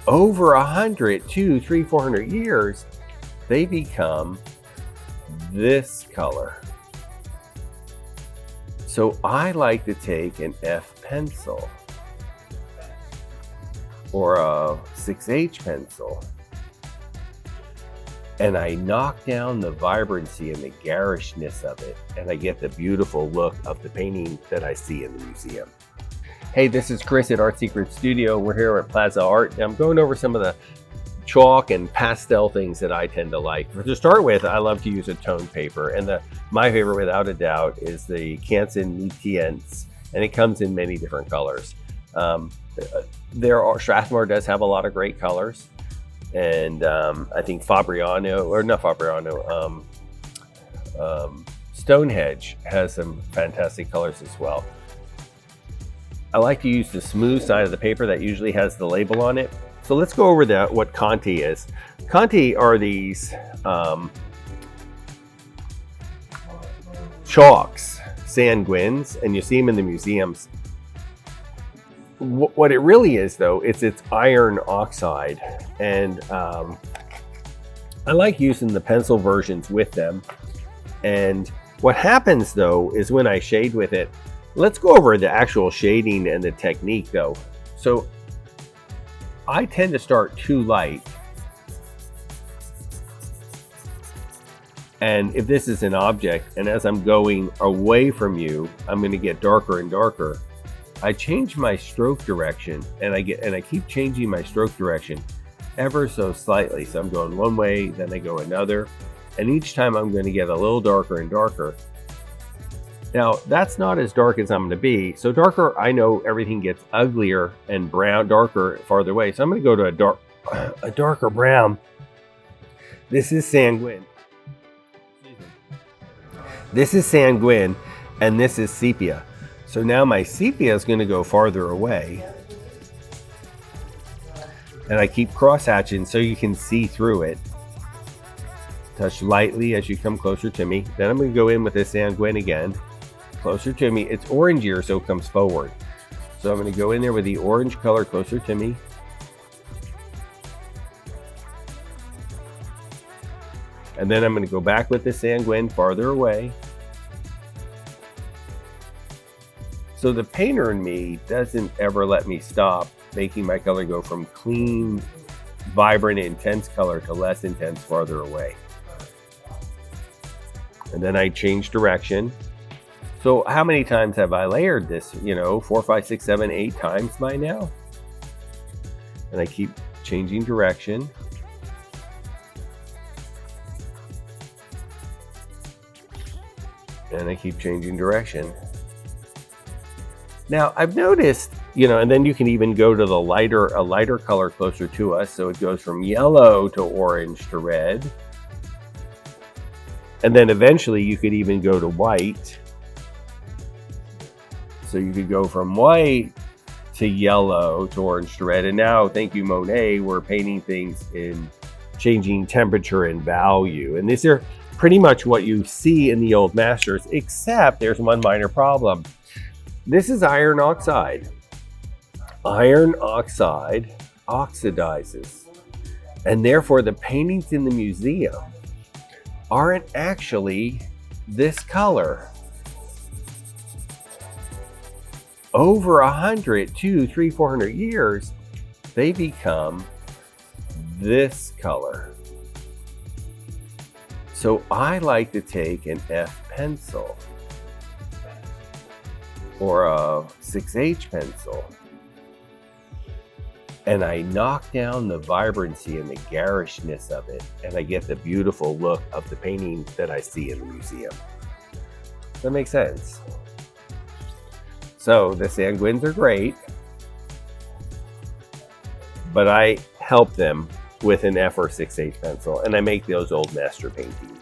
over 100, 200, 300, 400 years, they become this color. So I like to take an F pencil or a 6H pencil, and I knock down the vibrancy and the garishness of it, and I get the beautiful look of the painting that I see in the museum. Hey, this is Chris at Art Secret Studio. We're here at Plaza Art, and I'm going over some of the chalk and pastel things that I tend to like. To start with, I love to use a toned paper, and my favorite without a doubt is the Canson Mitiens, and it comes in many different colors. Strathmore does have a lot of great colors, and I think Stonehenge has some fantastic colors as well. I like to use the smooth side of the paper that usually has the label on it. So let's go over what Conte is. Conte are these chalks, sanguines, and you see them in the museums. What it really is, though, it's iron oxide, and I like using the pencil versions with them. And what happens, though, is when I shade with it, let's go over the actual shading and the technique, though. So I tend to start too light, and if this is an object, and as I'm going away from you, I'm going to get darker and darker. I change my stroke direction, and I keep changing my stroke direction ever so slightly. So I'm going one way, then I go another, and each time I'm going to get a little darker and darker. Now, that's not as dark as I'm going to be. So darker, I know everything gets uglier and brown, darker farther away. So I'm going to go to a darker brown. This is sanguine. This is sanguine, and this is sepia. So now my sepia is going to go farther away. And I keep crosshatching so you can see through it. Touch lightly as you come closer to me. Then I'm going to go in with this sanguine again. Closer to me. It's orangier, so it comes forward. So I'm going to go in there with the orange color closer to me. And then I'm going to go back with the sanguine farther away. So the painter in me doesn't ever let me stop making my color go from clean, vibrant, intense color to less intense farther away. And then I change direction. So how many times have I layered this? 4, 5, 6, 7, 8 times by now. And I keep changing direction. And I keep changing direction. Now I've noticed, and then you can even go to a lighter color closer to us. So it goes from yellow to orange to red. And then eventually you could even go to white. So you could go from white to yellow to orange to red. And now, thank you, Monet, we're painting things in changing temperature and value. And these are pretty much what you see in the old masters, except there's one minor problem. This is iron oxide. Iron oxide oxidizes. And therefore, the paintings in the museum aren't actually this color. Over 100, 200, 300, 400 years, they become this color. So I like to take an F pencil or a 6H pencil, and I knock down the vibrancy and the garishness of it, and I get the beautiful look of the painting that I see in the museum. Does that make sense? So the sanguines are great, but I help them with an F or 6H pencil, and I make those old master paintings.